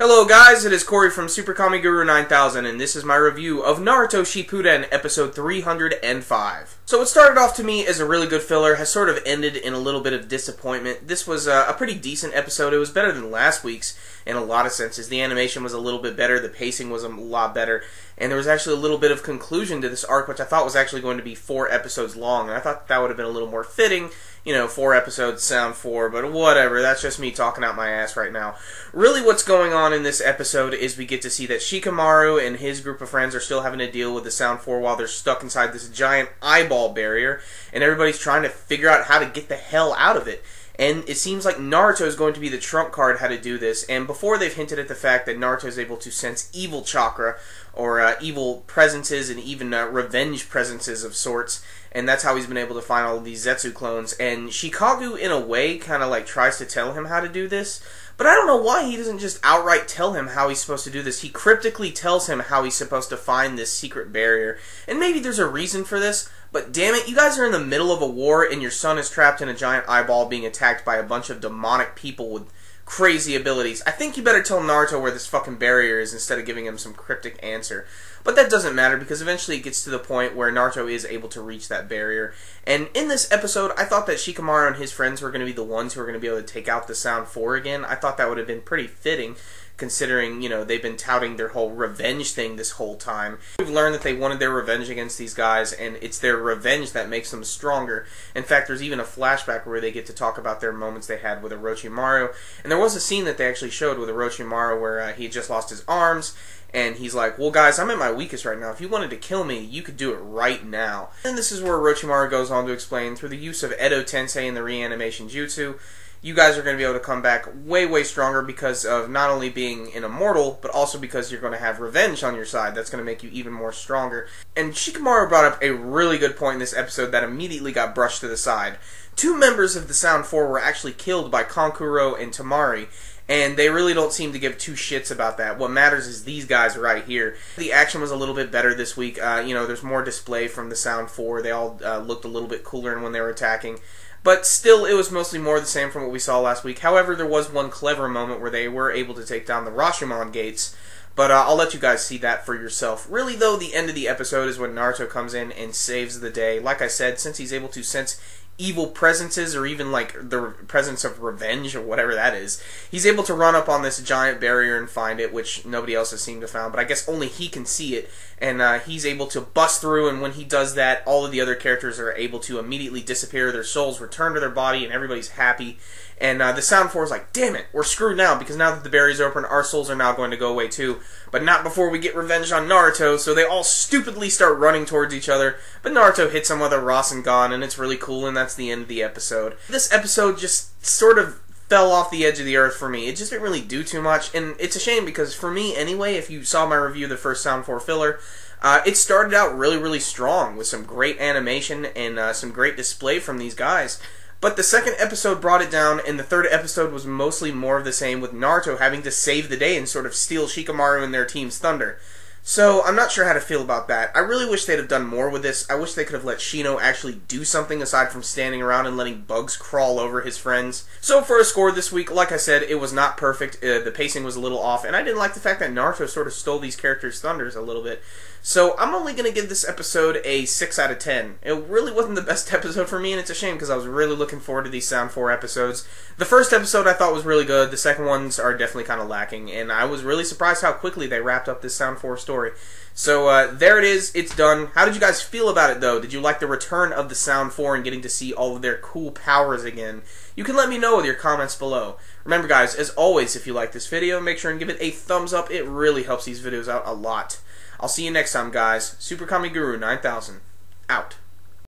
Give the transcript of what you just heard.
Hello guys, it is Corey from SuperKamiGuru9000 and this is my review of Naruto Shippuden episode 305. So it started off to me as a really good filler, has sort of ended in a little bit of disappointment. This was a pretty decent episode. It was better than last week's in a lot of senses. The animation was a little bit better, the pacing was a lot better, and there was actually a little bit of conclusion to this arc, which I thought was actually going to be 4 episodes long, and I thought that would have been a little more fitting. You know, 4 episodes sound 4, but whatever, that's just me talking out my ass right now. Really what's going on in this episode is we get to see that Shikamaru and his group of friends are still having to deal with the Sound 4 while they're stuck inside this giant eyeball barrier, and everybody's trying to figure out how to get the hell out of it. And it seems like Naruto is going to be the trump card how to do this, and before they've hinted at the fact that Naruto is able to sense evil chakra, or evil presences and even revenge presences of sorts, and that's how he's been able to find all of these Zetsu clones. And Shikagu, in a way, kind of like tries to tell him how to do this, but I don't know why he doesn't just outright tell him how he's supposed to do this. He cryptically tells him how he's supposed to find this secret barrier, and maybe there's a reason for this, but damn it, you guys are in the middle of a war and your son is trapped in a giant eyeball being attacked by a bunch of demonic people with crazy abilities. I think you better tell Naruto where this fucking barrier is instead of giving him some cryptic answer. But that doesn't matter because eventually it gets to the point where Naruto is able to reach that barrier. And in this episode, I thought that Shikamaru and his friends were going to be the ones who were going to be able to take out the Sound 4 again. I thought that would have been pretty fitting, considering, you know, they've been touting their whole revenge thing this whole time. We've learned that they wanted their revenge against these guys, and it's their revenge that makes them stronger. In fact, there's even a flashback where they get to talk about their moments they had with Orochimaru, and there was a scene that they actually showed with Orochimaru where he had just lost his arms, and he's like, well guys, I'm at my weakest right now. If you wanted to kill me, you could do it right now. And this is where Orochimaru goes on to explain, through the use of Edo Tensei and the reanimation jutsu, you guys are going to be able to come back way, way stronger because of not only being an immortal, but also because you're going to have revenge on your side. That's going to make you even more stronger. And Shikamaru brought up a really good point in this episode that immediately got brushed to the side. 2 members of the Sound 4 were actually killed by Kankuro and Tamari, and they really don't seem to give 2 shits about that. What matters is these guys right here. The action was a little bit better this week. You know, there's more display from the Sound 4. They all looked a little bit cooler when they were attacking. But still, it was mostly more the same from what we saw last week. However, there was one clever moment where they were able to take down the Rashomon gates. But I'll let you guys see that for yourself. Really, though, the end of the episode is when Naruto comes in and saves the day. Like I said, since he's able to sense evil presences, or even like the presence of revenge, or whatever that is, he's able to run up on this giant barrier and find it, which nobody else has seemed to found, but I guess only he can see it, and he's able to bust through, and when he does that, all of the other characters are able to immediately disappear, their souls return to their body, and everybody's happy. And the Sound 4 is like, damn it, we're screwed now, because now that the barrier's open, our souls are now going to go away too. But not before we get revenge on Naruto, so they all stupidly start running towards each other, but Naruto hits them with a Rasengan, and it's really cool, and that's the end of the episode. This episode just sort of fell off the edge of the earth for me. It just didn't really do too much, and it's a shame, because for me, anyway, if you saw my review of the first Sound 4 filler, it started out really, really strong, with some great animation and some great display from these guys. But the second episode brought it down, and the third episode was mostly more of the same, with Naruto having to save the day and sort of steal Shikamaru and their team's thunder. So, I'm not sure how to feel about that. I really wish they'd have done more with this. I wish they could have let Shino actually do something aside from standing around and letting bugs crawl over his friends. So, for a score this week, like I said, it was not perfect. The pacing was a little off, and I didn't like the fact that Naruto sort of stole these characters' thunders a little bit. So, I'm only going to give this episode a 6 out of 10. It really wasn't the best episode for me, and it's a shame because I was really looking forward to these Sound 4 episodes. The first episode I thought was really good. The second ones are definitely kind of lacking, and I was really surprised how quickly they wrapped up this Sound 4 story. So, there it is. It's done. How did you guys feel about it, though? Did you like the return of the Sound 4 and getting to see all of their cool powers again? You can let me know with your comments below. Remember, guys, as always, if you like this video, make sure and give it a thumbs up. It really helps these videos out a lot. I'll see you next time, guys. SuperKamiGuru9000, out.